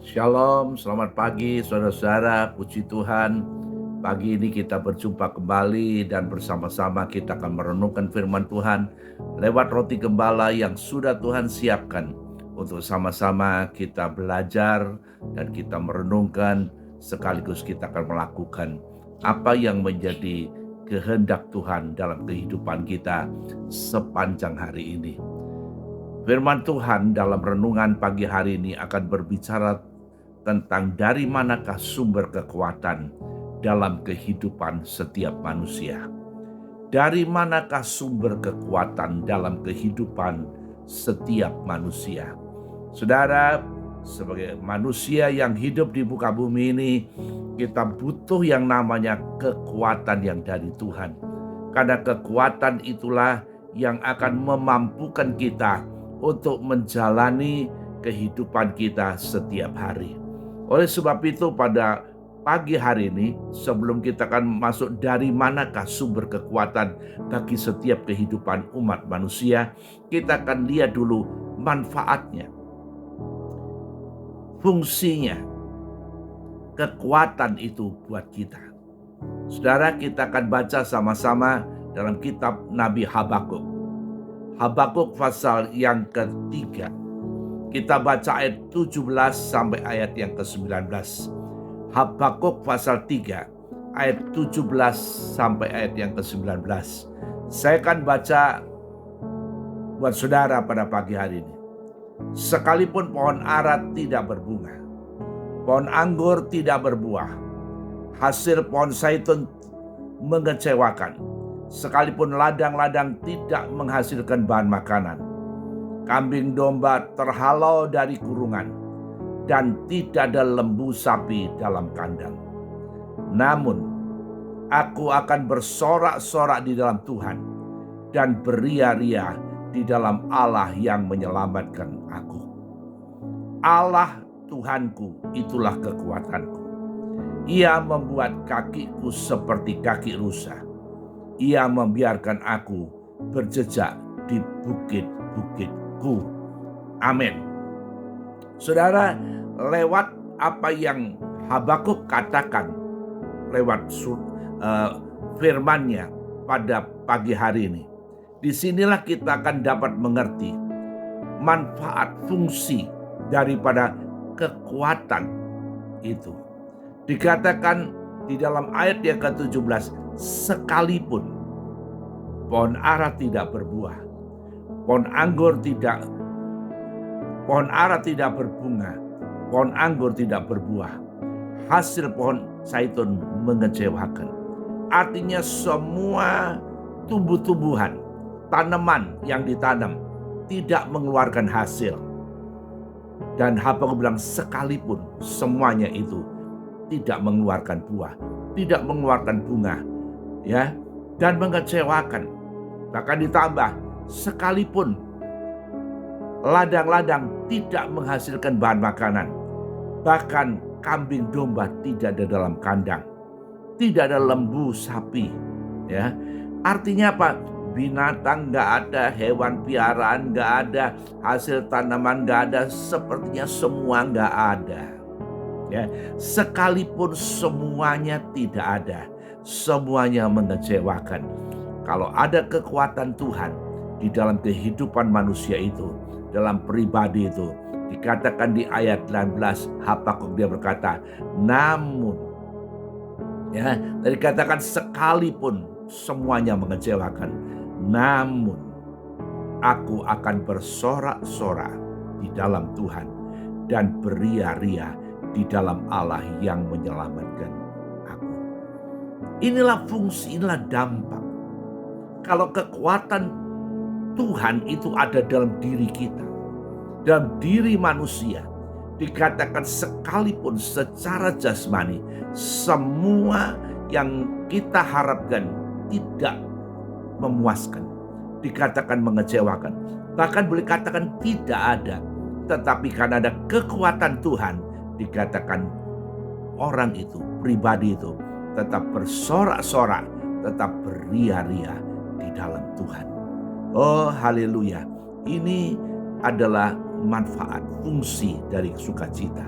Shalom, selamat pagi saudara-saudara, puji Tuhan. Pagi ini kita berjumpa kembali dan bersama-sama kita akan merenungkan firman Tuhan lewat roti gembala yang sudah Tuhan siapkan untuk sama-sama kita belajar dan kita merenungkan sekaligus kita akan melakukan apa yang menjadi kehendak Tuhan dalam kehidupan kita sepanjang hari ini. Firman Tuhan dalam renungan pagi hari ini akan berbicara tentang dari manakah sumber kekuatan dalam kehidupan setiap manusia. Dari manakah sumber kekuatan dalam kehidupan setiap manusia? Saudara, sebagai manusia yang hidup di muka bumi ini, kita butuh yang namanya kekuatan yang dari Tuhan. Karena kekuatan itulah yang akan memampukan kita untuk menjalani kehidupan kita setiap hari. Oleh sebab itu pada pagi hari ini, sebelum kita akan masuk dari manakah sumber kekuatan bagi setiap kehidupan umat manusia, kita akan lihat dulu manfaatnya, fungsinya, kekuatan itu buat kita. Saudara, kita akan baca sama-sama dalam kitab Nabi Habakuk. Habakuk pasal yang ketiga. Kita baca ayat 17 sampai ayat yang ke-19. Habakuk pasal 3 ayat 17 sampai ayat yang ke-19. Saya akan baca buat saudara pada pagi hari ini. Sekalipun pohon ara tidak berbunga, pohon anggur tidak berbuah, hasil pohon zaitun mengecewakan, sekalipun ladang-ladang tidak menghasilkan bahan makanan, kambing domba terhalau dari kurungan, dan tidak ada lembu sapi dalam kandang. Namun, aku akan bersorak-sorak di dalam Tuhan, dan beria-ria di dalam Allah yang menyelamatkan aku. Allah Tuhanku, itulah kekuatanku. Ia membuat kakiku seperti kaki rusa. Ia membiarkan aku berjejak di bukit-bukitku. Amin. Saudara, lewat apa yang Habakuk katakan, lewat firman-Nya pada pagi hari ini, disinilah kita akan dapat mengerti manfaat fungsi daripada kekuatan itu. Dikatakan di dalam ayat yang ke-17, sekalipun pohon ara tidak berbuah, pohon ara tidak berbunga, pohon anggur tidak berbuah, hasil pohon zaitun mengecewakan. Artinya semua tumbuh-tumbuhan, tanaman yang ditanam tidak mengeluarkan hasil. Dan Habakuk bilang sekalipun semuanya itu tidak mengeluarkan buah, tidak mengeluarkan bunga, ya, dan mengecewakan. Bahkan ditambah, sekalipun ladang-ladang tidak menghasilkan bahan makanan, bahkan kambing domba tidak ada dalam kandang, tidak ada lembu sapi, ya. Artinya apa? Binatang nggak ada, hewan piaraan nggak ada, hasil tanaman nggak ada, sepertinya semua nggak ada. Ya, sekalipun semuanya tidak ada, semuanya mengecewakan. Kalau ada kekuatan Tuhan di dalam kehidupan manusia itu, dalam pribadi itu, dikatakan di ayat 18 Habakuk dia berkata, namun, ya, dikatakan sekalipun semuanya mengecewakan, namun aku akan bersorak-sorak di dalam Tuhan dan beria-ria di dalam Allah yang menyelamatkan aku. Inilah fungsi, inilah dampak. Kalau kekuatan Tuhan itu ada dalam diri kita, dalam diri manusia, dikatakan sekalipun secara jasmani, semua yang kita harapkan tidak memuaskan, dikatakan mengecewakan, bahkan boleh katakan tidak ada. Tetapi karena ada kekuatan Tuhan, dikatakan orang itu, pribadi itu tetap bersorak-sorak, tetap beria-ria di dalam Tuhan. Oh haleluya. Ini adalah manfaat, fungsi dari sukacita.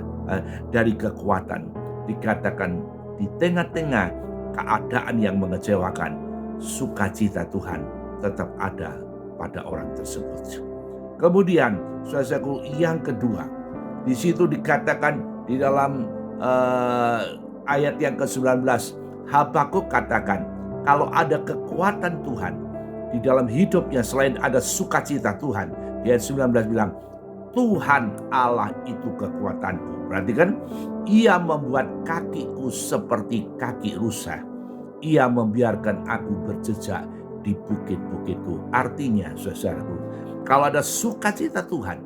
dari kekuatan. Dikatakan di tengah-tengah keadaan yang mengecewakan, sukacita Tuhan tetap ada pada orang tersebut. Kemudian, saudaraku, yang kedua, di situ dikatakan di dalam ayat yang ke-19, Habakuk katakan, kalau ada kekuatan Tuhan di dalam hidupnya selain ada sukacita Tuhan, di ayat 19 bilang, Tuhan Allah itu kekuatanku. Berarti kan, ia membuat kakiku seperti kaki rusa. Ia membiarkan aku berjejak di bukit-bukitku. Artinya, saudaraku, kalau ada sukacita Tuhan,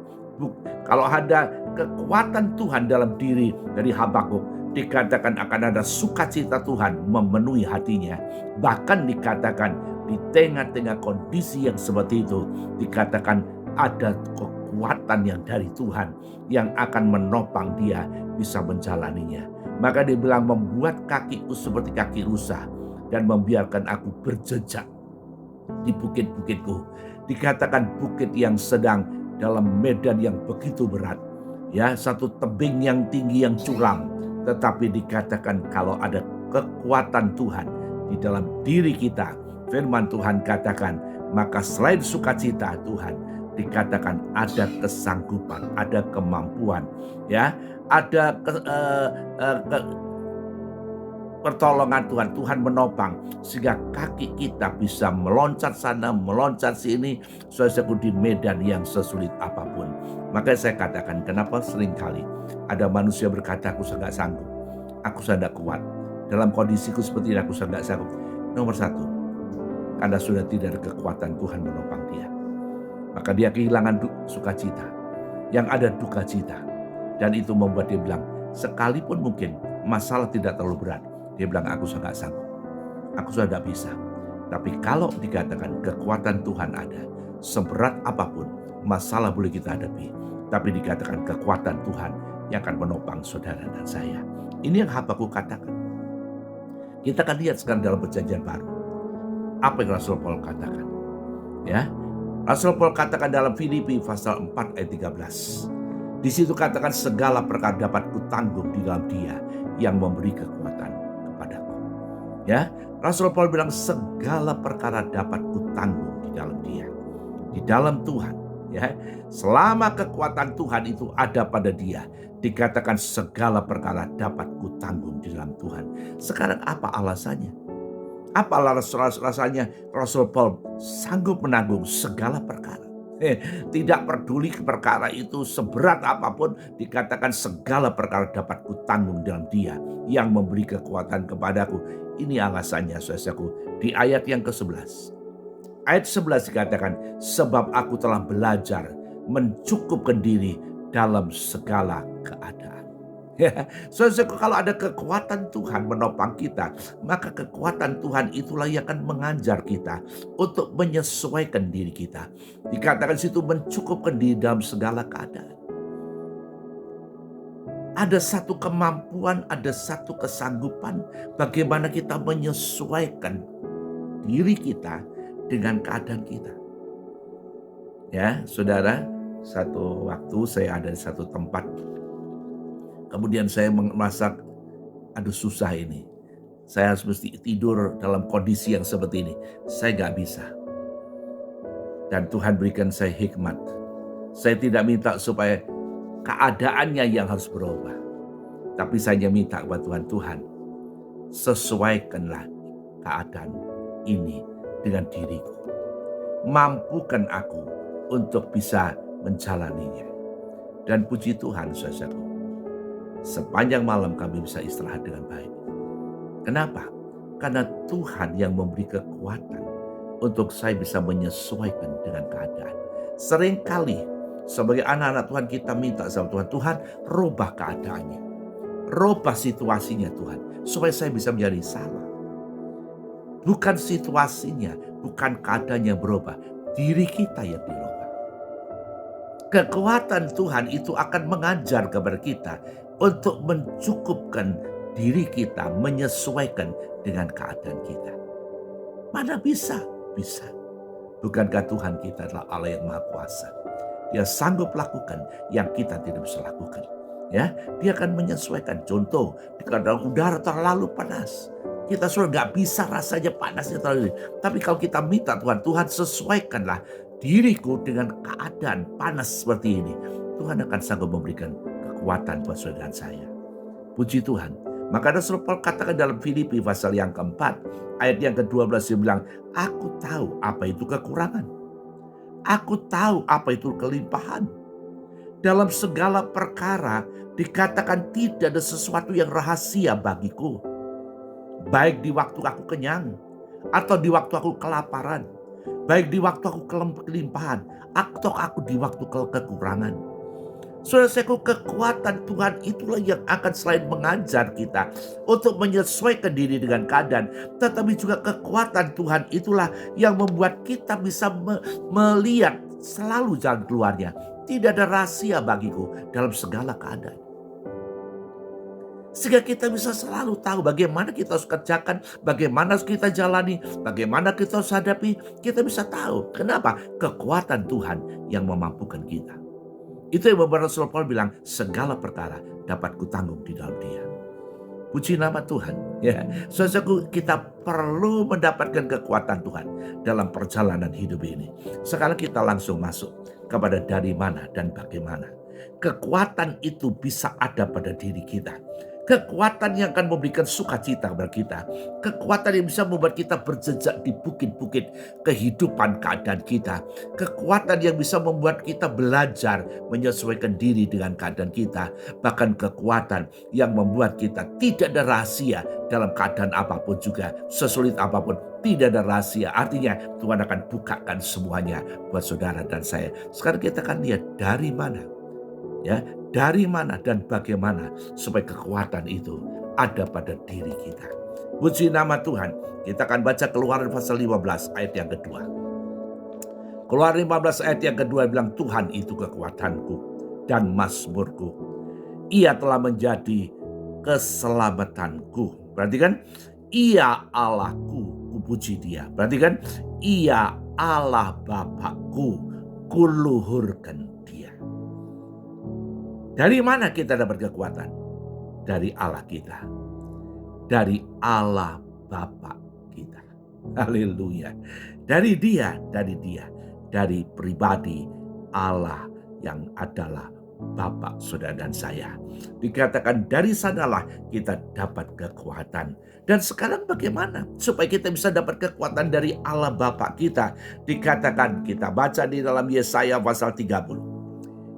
kalau ada kekuatan Tuhan dalam diri dari Habakuk, dikatakan akan ada sukacita Tuhan memenuhi hatinya. Bahkan dikatakan di tengah-tengah kondisi yang seperti itu, dikatakan ada kekuatan yang dari Tuhan yang akan menopang dia bisa menjalaninya. Maka dia bilang, membuat kakiku seperti kaki rusa dan membiarkan aku berjejak di bukit-bukitku. Dikatakan bukit yang sedang dalam medan yang begitu berat, ya, satu tebing yang tinggi yang curam. Tetapi dikatakan kalau ada kekuatan Tuhan di dalam diri kita, firman Tuhan katakan, maka selain sukacita Tuhan, dikatakan ada kesanggupan, ada kemampuan, ya, ada pertolongan Tuhan. Tuhan menopang sehingga kaki kita bisa meloncat sana, meloncat sini, saudaraku, di medan yang sesulit apapun. Maka saya katakan, kenapa seringkali ada manusia berkata, aku sudah tidak sanggup, aku sudah tidak kuat, dalam kondisiku seperti ini aku sudah tidak sanggup. Nomor satu, karena sudah tidak ada kekuatan Tuhan menopang dia. Maka dia kehilangan sukacita, yang ada duka cita. Dan itu membuat dia bilang, sekalipun mungkin masalah tidak terlalu berat, dia bilang, aku sudah tidak sanggup, aku sudah tidak bisa. Tapi kalau dikatakan kekuatan Tuhan ada, seberat apapun masalah boleh kita hadapi, tapi dikatakan kekuatan Tuhan yang akan menopang saudara dan saya. Ini yang Habakuk katakan. Kita akan lihat sekarang dalam perjanjian baru, apa yang Rasul Paul katakan. Ya, Rasul Paul katakan dalam Filipi pasal 4 ayat 13. Di situ katakan, segala perkara dapat kutanggung di dalam Dia yang memberi kekuatan kepadaku. Ya, Rasul Paul bilang segala perkara dapat kutanggung di dalam Dia, di dalam Tuhan. Ya, selama kekuatan Tuhan itu ada pada dia, dikatakan segala perkara dapat kutanggung di dalam Tuhan. Sekarang apa alasannya? Apa alasannya Rasul Paul sanggup menanggung segala perkara? Tidak peduli perkara itu seberat apapun, dikatakan segala perkara dapat kutanggung dalam Dia yang memberi kekuatan kepadaku. Ini alasannya, saudaraku, di ayat yang ke-11. Ayat 11 dikatakan, sebab aku telah belajar mencukupkan diri dalam segala keadaan. Ya, saudaraku, kalau ada kekuatan Tuhan menopang kita, maka kekuatan Tuhan itulah yang akan mengajar kita untuk menyesuaikan diri kita. Dikatakan situ mencukupkan diri dalam segala keadaan. Ada satu kemampuan, ada satu kesanggupan bagaimana kita menyesuaikan diri kita dengan keadaan kita. Ya, saudara, satu waktu saya ada di satu tempat. Kemudian saya merasa, aduh susah ini. Saya harus mesti tidur dalam kondisi yang seperti ini. Saya gak bisa. Dan Tuhan berikan saya hikmat. Saya tidak minta supaya keadaannya yang harus berubah. Tapi saya minta kepada Tuhan, Tuhan, sesuaikanlah keadaan ini dengan diriku. Mampukan aku untuk bisa menjalaninya. Dan puji Tuhan, saudaraku, sepanjang malam kami bisa istirahat dengan baik. Kenapa? Karena Tuhan yang memberi kekuatan untuk saya bisa menyesuaikan dengan keadaan. Seringkali sebagai anak-anak Tuhan kita minta sama Tuhan, Tuhan rubah keadaannya, rubah situasinya Tuhan, supaya saya bisa menjadi salah. Bukan situasinya, bukan keadaan yang berubah, diri kita yang dirubah. Kekuatan Tuhan itu akan mengajar kepada kita untuk mencukupkan diri kita, menyesuaikan dengan keadaan kita. Mana bisa? Bisa. Bukankah Tuhan kita adalah Allah yang Maha Kuasa? Dia sanggup lakukan yang kita tidak bisa lakukan. Ya, dia akan menyesuaikan. Contoh, kadang udara terlalu panas, kita sudah nggak bisa rasanya panasnya terlalu. Tapi kalau kita minta Tuhan, Tuhan sesuaikanlah diriku dengan keadaan panas seperti ini. Tuhan akan sanggup memberikan kekuatan buat saudara dan saya. Puji Tuhan. Maka Rasul Paul katakan dalam Filipi pasal yang keempat, ayat yang ke-12 dia bilang, aku tahu apa itu kekurangan. Aku tahu apa itu kelimpahan. Dalam segala perkara dikatakan tidak ada sesuatu yang rahasia bagiku. Baik di waktu aku kenyang atau di waktu aku kelaparan. Baik di waktu aku kelimpahan atau aku di waktu kekurangan. Saudara-saudaraku, kekuatan Tuhan itulah yang akan selain mengajar kita untuk menyesuaikan diri dengan keadaan, tetapi juga kekuatan Tuhan itulah yang membuat kita bisa melihat selalu jalan keluarnya. Tidak ada rahasia bagiku dalam segala keadaan. Sehingga kita bisa selalu tahu bagaimana kita harus kerjakan, bagaimana harus kita jalani, bagaimana kita harus hadapi. Kita bisa tahu. Kenapa? Kekuatan Tuhan yang memampukan kita. Itu yang membuat Rasul Paul bilang, segala perkara dapat kutanggung di dalam Dia. Puji nama Tuhan. Ya, saudaraku, kita perlu mendapatkan kekuatan Tuhan dalam perjalanan hidup ini. Sekarang kita langsung masuk kepada dari mana dan bagaimana. Kekuatan itu bisa ada pada diri kita. Kekuatan yang akan memberikan sukacita kepada kita. Kekuatan yang bisa membuat kita berjejak di bukit-bukit kehidupan keadaan kita. Kekuatan yang bisa membuat kita belajar menyesuaikan diri dengan keadaan kita. Bahkan kekuatan yang membuat kita tidak ada rahasia dalam keadaan apapun juga. Sesulit apapun, tidak ada rahasia. Artinya Tuhan akan bukakan semuanya buat saudara dan saya. Sekarang kita akan lihat dari mana. Ya, dari mana dan bagaimana supaya kekuatan itu ada pada diri kita. Puji nama Tuhan. Kita akan baca Keluaran pasal 15 ayat yang kedua. Keluaran 15 ayat yang kedua bilang, Tuhan itu kekuatanku dan mazmurku. Ia telah menjadi keselamatanku. Berarti kan, Ia Allahku, kupuji Dia. Berarti kan, Ia Allah Bapakku, kuluhurkan Dia. Dari mana kita dapat kekuatan? Dari Allah kita. Dari Allah Bapa kita. Haleluya. Dari Dia. Dari pribadi Allah yang adalah Bapa, saudara dan saya. Dikatakan dari sanalah kita dapat kekuatan. Dan sekarang bagaimana supaya kita bisa dapat kekuatan dari Allah Bapa kita? Dikatakan, kita baca di dalam Yesaya pasal 30.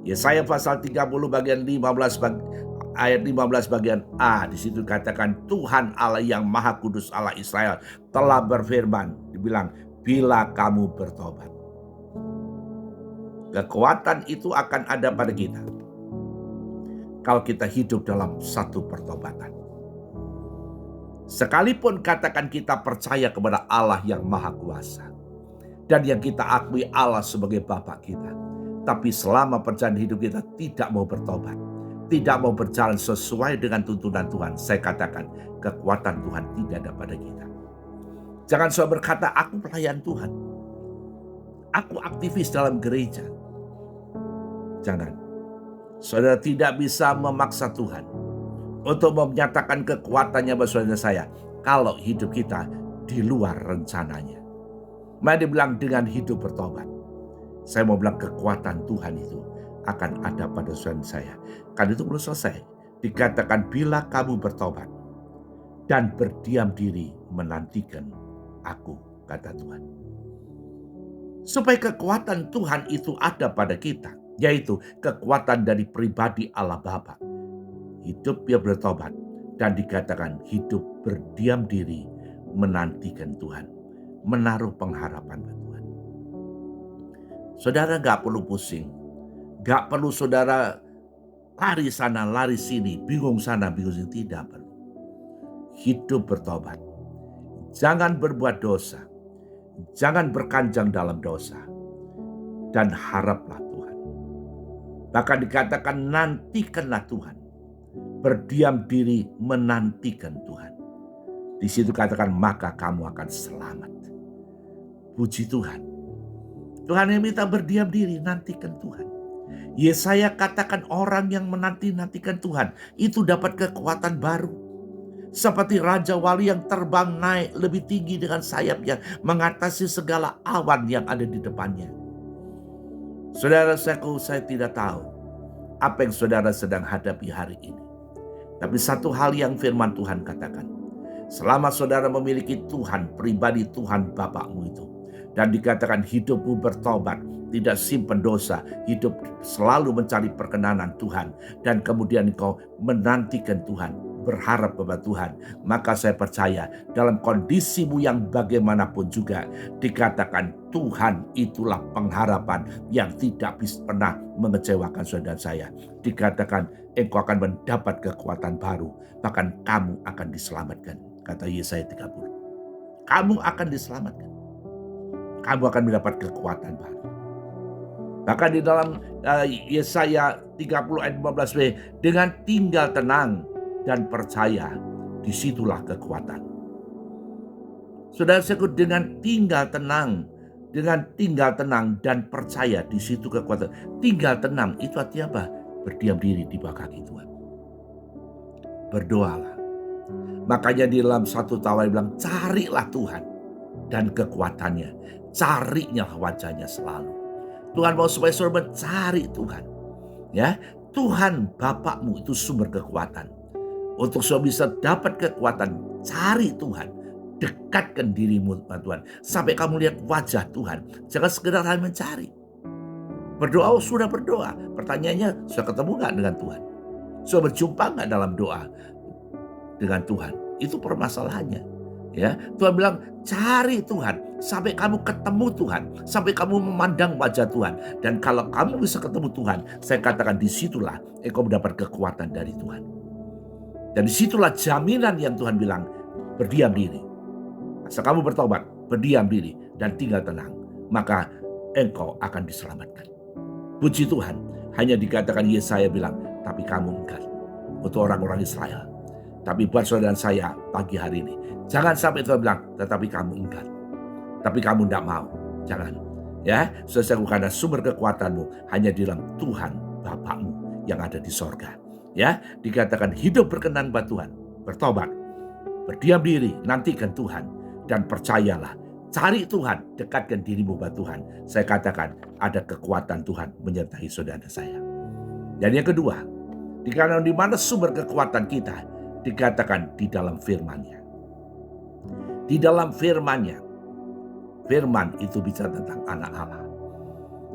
Yesaya pasal 30 bagian 15 ayat 15 bagian A. Di situ katakan, Tuhan Allah yang Maha Kudus, Allah Israel telah berfirman, dibilang, bila kamu bertobat. Kekuatan itu akan ada pada kita kalau kita hidup dalam satu pertobatan. Sekalipun katakan kita percaya kepada Allah yang Maha Kuasa dan yang kita akui Allah sebagai Bapa kita, tapi selama perjalanan hidup kita tidak mau bertobat, tidak mau berjalan sesuai dengan tuntunan Tuhan, saya katakan kekuatan Tuhan tidak ada pada kita. Jangan saudara berkata, aku pelayan Tuhan, aku aktivis dalam gereja. Jangan. Saudara tidak bisa memaksa Tuhan untuk menyatakan kekuatannya buat saudara saya kalau hidup kita di luar rencananya. Maka dibilang dengan hidup bertobat. Saya mau bilang kekuatan Tuhan itu akan ada pada saudara saya. Karena itu belum selesai. Dikatakan bila kamu bertobat dan berdiam diri menantikan aku, kata Tuhan. Supaya kekuatan Tuhan itu ada pada kita, yaitu kekuatan dari pribadi Allah Bapa. Hidup yang bertobat dan dikatakan hidup berdiam diri menantikan Tuhan, menaruh pengharapan pada Tuhan. Saudara gak perlu pusing, gak perlu saudara lari sana, lari sini, bingung sana, bingung sini, tidak perlu. Hidup bertobat, jangan berbuat dosa, jangan berkanjang dalam dosa, dan haraplah Tuhan. Bahkan dikatakan nantikanlah Tuhan, berdiam diri menantikan Tuhan. Di situ katakan maka kamu akan selamat. Puji Tuhan. Tuhan yang minta berdiam diri, nantikan Tuhan. Yesaya katakan orang yang menanti-nantikan Tuhan itu dapat kekuatan baru. Seperti Raja Wali yang terbang naik lebih tinggi dengan sayapnya, mengatasi segala awan yang ada di depannya. Saudara-saudaraku, saya tidak tahu apa yang saudara sedang hadapi hari ini. Tapi satu hal yang firman Tuhan katakan, selama saudara memiliki Tuhan, pribadi Tuhan Bapakmu itu, dan dikatakan hidupmu bertobat, tidak simpen dosa, hidup selalu mencari perkenanan Tuhan, dan kemudian engkau menantikan Tuhan, berharap kepada Tuhan, maka saya percaya dalam kondisimu yang bagaimanapun juga dikatakan Tuhan itulah pengharapan yang tidak bisa pernah mengecewakan saudara saya. Dikatakan engkau akan mendapat kekuatan baru, bahkan kamu akan diselamatkan, kata Yesaya 30. Kamu akan diselamatkan, kamu akan mendapat kekuatan baru. Bahkan di dalam Yesaya 30 ayat 15b, dengan tinggal tenang dan percaya, disitulah kekuatan. Saudara-saudaraku, dengan tinggal tenang dan percaya, di situ kekuatan. Tinggal tenang itu artinya apa? Berdiam diri di bawah kaki Tuhan. Berdoalah. Makanya di dalam 1 Tawarik bilang, carilah Tuhan dan kekuatannya, carinya wajahnya selalu. Tuhan mau supaya saudara mencari Tuhan. Ya, Tuhan Bapakmu itu sumber kekuatan. Untuk saudara bisa dapat kekuatan, cari Tuhan. Dekatkan dirimu dengan Tuhan. Sampai kamu lihat wajah Tuhan. Jangan sekedar hanya mencari. Berdoa, sudah berdoa. Pertanyaannya, sudah ketemu gak dengan Tuhan? Sudah berjumpa gak dalam doa dengan Tuhan? Itu permasalahannya. Ya, Tuhan bilang, cari Tuhan. Sampai kamu ketemu Tuhan. Sampai kamu memandang wajah Tuhan. Dan kalau kamu bisa ketemu Tuhan, saya katakan disitulah engkau mendapat kekuatan dari Tuhan. Dan disitulah jaminan yang Tuhan bilang, berdiam diri. Asal kamu bertobat, berdiam diri, dan tinggal tenang, maka engkau akan diselamatkan. Puji Tuhan, hanya dikatakan Yesaya bilang, tapi kamu engkau. Untuk orang-orang Israel. Tapi buat saudara saya pagi hari ini, jangan sampai Tuhan bilang, tetapi kamu engkau. Tapi kamu tidak mau. Jangan. Ya, sesungguhnya karena sumber kekuatanmu hanya di dalam Tuhan Bapakmu yang ada di sorga. Ya, dikatakan hidup berkenan pada Tuhan, bertobat, berdiam diri, nantikan Tuhan, dan percayalah, cari Tuhan, dekatkan dirimu pada Tuhan. Saya katakan ada kekuatan Tuhan menyertai saudara saya. Dan yang kedua, dikatakan di mana sumber kekuatan kita, dikatakan di dalam firman-Nya. Di dalam firman-Nya, firman itu bicara tentang anak Allah.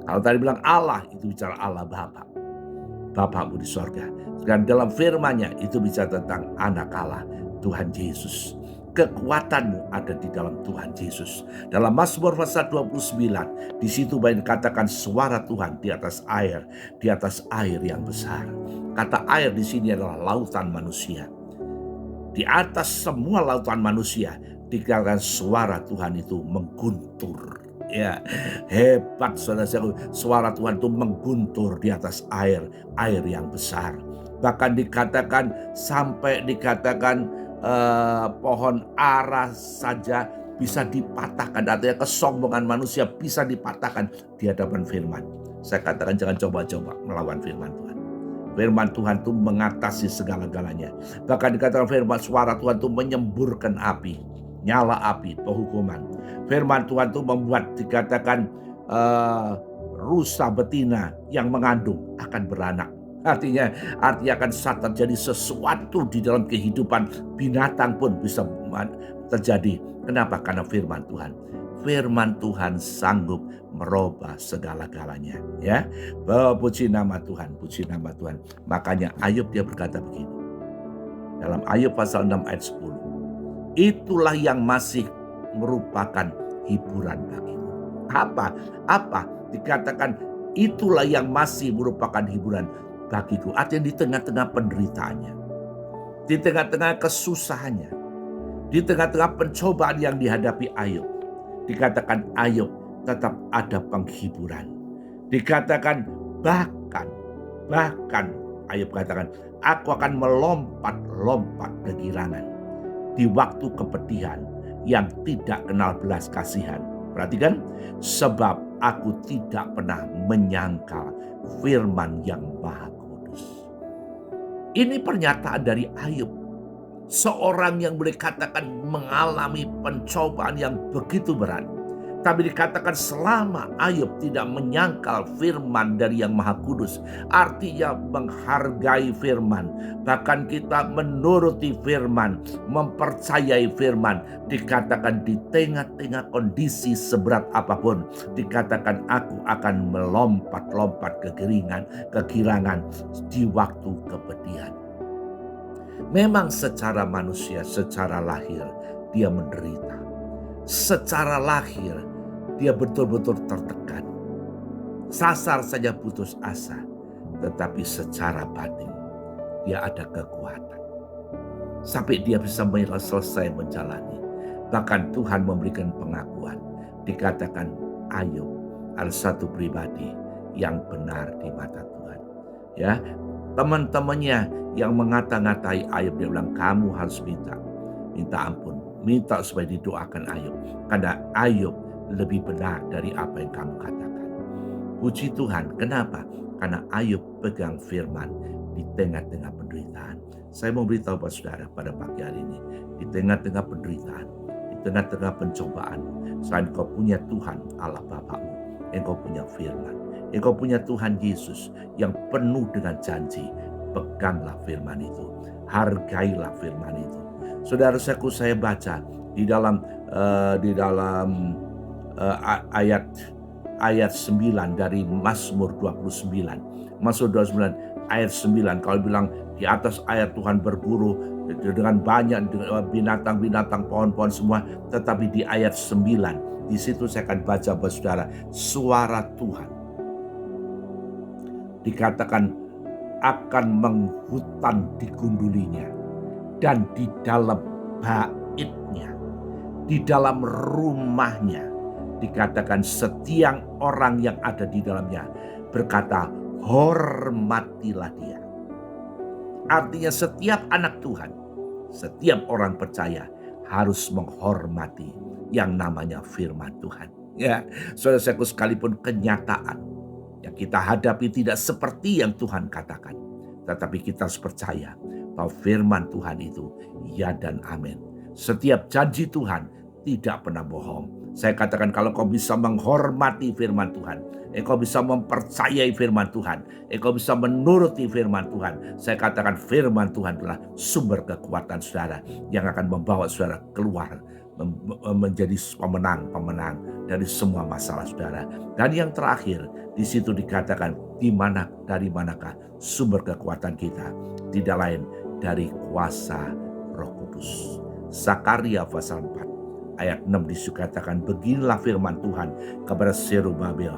Kalau tadi bilang Allah, itu bicara Allah Bapa. Bapakmu di sorga. Dan dalam firman-Nya itu bicara tentang anak Allah, Tuhan Yesus. Kekuatanmu ada di dalam Tuhan Yesus. Dalam Mazmur pasal 29, di situ banyak dikatakan suara Tuhan di atas air yang besar. Kata air di sini adalah lautan manusia. Di atas semua lautan manusia dikatakan suara Tuhan itu mengguntur. Ya, hebat saudara-saudara, suara Tuhan itu mengguntur di atas air yang besar. Bahkan dikatakan sampai dikatakan pohon ara saja bisa dipatahkan, artinya kesombongan manusia bisa dipatahkan di hadapan firman. Saya katakan jangan coba-coba melawan firman Tuhan. Firman Tuhan itu mengatasi segala-galanya. Bahkan dikatakan firman suara Tuhan itu menyemburkan api, nyala api, penghukuman. Firman Tuhan itu membuat dikatakan rusa betina yang mengandung akan beranak. Artinya akan terjadi sesuatu di dalam kehidupan binatang pun bisa terjadi. Kenapa? Karena firman Tuhan. Firman Tuhan sanggup merubah segala-galanya. Ya, puji nama Tuhan, puji nama Tuhan. Makanya Ayub dia berkata begini. Dalam Ayub pasal 6 ayat 10. Itulah yang masih merupakan hiburan bagimu. Apa? Dikatakan itulah yang masih merupakan hiburan bagiku. Artinya di tengah-tengah penderitaannya, di tengah-tengah kesusahannya, di tengah-tengah pencobaan yang dihadapi Ayub, dikatakan Ayub tetap ada penghiburan. Dikatakan bahkan Ayub katakan, aku akan melompat-lompat kegirangan di waktu kepedihan yang tidak kenal belas kasihan. Perhatikan, sebab aku tidak pernah menyangkal firman yang Maha Kudus. Ini pernyataan dari Ayub. Seorang yang boleh katakan mengalami pencobaan yang begitu berat. Tapi dikatakan selama Ayub tidak menyangkal firman dari Yang Maha Kudus, artinya menghargai firman, bahkan kita menuruti firman, mempercayai firman, dikatakan di tengah-tengah kondisi seberat apapun, dikatakan aku akan melompat-lompat kegirangan di waktu kepedihan. Memang secara manusia, secara lahir dia menderita. Secara lahir dia betul-betul tertekan. Sasar saja putus asa. Tetapi secara batin dia ada kekuatan. Sampai dia bisa selesai menjalani. Bahkan Tuhan memberikan pengakuan. Dikatakan Ayub adalah satu pribadi yang benar di mata Tuhan. Ya, teman-temannya yang mengata-ngatai Ayub, dia bilang kamu harus minta ampun. Minta supaya didoakan Ayub. Karena Ayub lebih benar dari apa yang kamu katakan. Puji Tuhan. Kenapa? Karena Ayub pegang firman di tengah-tengah penderitaan. Saya mau beritahu pada saudara pada pagi hari ini. Di tengah-tengah penderitaan, di tengah-tengah pencobaan, selain kau punya Tuhan Allah Bapakmu, engkau punya firman. Engkau punya Tuhan Yesus yang penuh dengan janji. Peganglah firman itu. Hargailah firman itu. Saudara-saudaraku, saya baca di dalam ayat 9 dari Mazmur 29. Mazmur 29 ayat 9. Kalau bilang di atas air Tuhan berguru dengan banyak binatang-binatang, pohon-pohon semua. Tetapi di ayat 9, di situ saya akan baca buat saudara, suara Tuhan dikatakan akan menghutan di gundulinya, dan di dalam baitnya, di dalam rumahnya, dikatakan setiap orang yang ada di dalamnya berkata, hormatilah dia. Artinya setiap anak Tuhan, setiap orang percaya harus menghormati yang namanya firman Tuhan. Ya, saudara-saudaraku, sekalipun kenyataan yang kita hadapi tidak seperti yang Tuhan katakan, tetapi kita harus percaya bahwa firman Tuhan itu ya dan amin. Setiap janji Tuhan tidak pernah bohong. Saya katakan kalau kau bisa menghormati firman Tuhan, engkau bisa mempercayai firman Tuhan, engkau bisa menuruti firman Tuhan, saya katakan firman Tuhan adalah sumber kekuatan saudara yang akan membawa saudara keluar menjadi pemenang dari semua masalah saudara. Dan yang terakhir, di situ dikatakan dari manakah sumber kekuatan kita? Tidak lain dari kuasa Roh Kudus. Zakaria pasal 4 ayat 6 dikatakan, beginilah firman Tuhan kepada Zerubabel,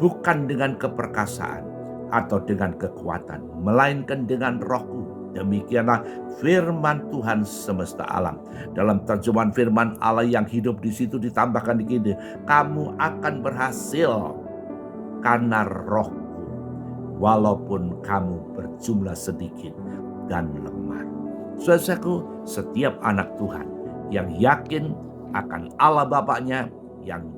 bukan dengan keperkasaan atau dengan kekuatan, melainkan dengan Rohku. Demikianlah firman Tuhan semesta alam. Dalam terjemahan firman Allah yang hidup di situ ditambahkan begini, kamu akan berhasil karena Rohku, walaupun kamu berjumlah sedikit dan lemah. Saudaraku, setiap anak Tuhan yang yakin akan Allah Bapaknya, yang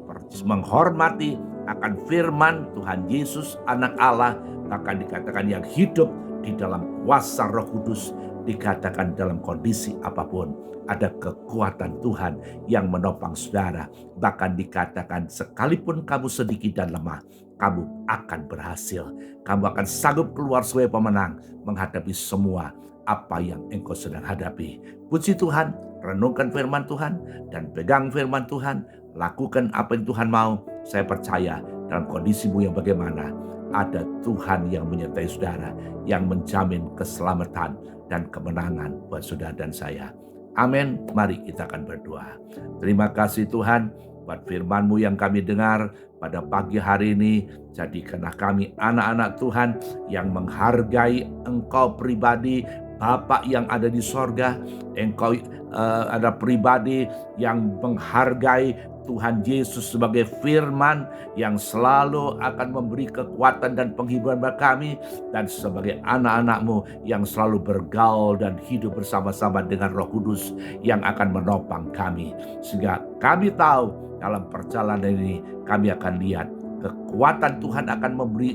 menghormati akan firman Tuhan Yesus anak Allah, bahkan dikatakan yang hidup di dalam kuasa Roh Kudus, dikatakan dalam kondisi apapun ada kekuatan Tuhan yang menopang saudara. Bahkan dikatakan sekalipun kamu sedikit dan lemah, kamu akan berhasil. Kamu akan sanggup keluar sebagai pemenang menghadapi semua apa yang engkau sedang hadapi. Puji Tuhan, renungkan firman Tuhan dan pegang firman Tuhan. Lakukan apa yang Tuhan mau. Saya percaya dalam kondisimu yang bagaimana, ada Tuhan yang menyertai saudara, yang menjamin keselamatan dan kemenangan buat saudara dan saya. Amin. Mari kita akan berdoa. Terima kasih Tuhan buat firman-Mu yang kami dengar pada pagi hari ini. Jadikanlah kami anak-anak Tuhan yang menghargai Engkau pribadi, Bapa yang ada di sorga. Engkau ada pribadi yang menghargai Tuhan Yesus sebagai firman yang selalu akan memberi kekuatan dan penghiburan bagi kami, dan sebagai anak-anak-Mu yang selalu bergaul dan hidup bersama-sama dengan Roh Kudus yang akan menopang kami, sehingga kami tahu dalam perjalanan ini kami akan lihat kekuatan Tuhan akan memberi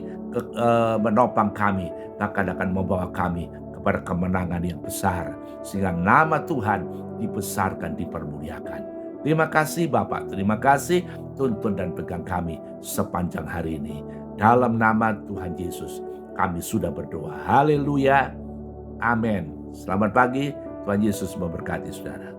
menopang kami, bahkan akan membawa kami kepada kemenangan yang besar, sehingga nama Tuhan dibesarkan, dipermuliakan. Terima kasih Bapak, terima kasih tuntun dan pegang kami sepanjang hari ini. Dalam nama Tuhan Yesus kami sudah berdoa. Haleluya. Amin. Selamat pagi. Tuhan Yesus memberkati saudara.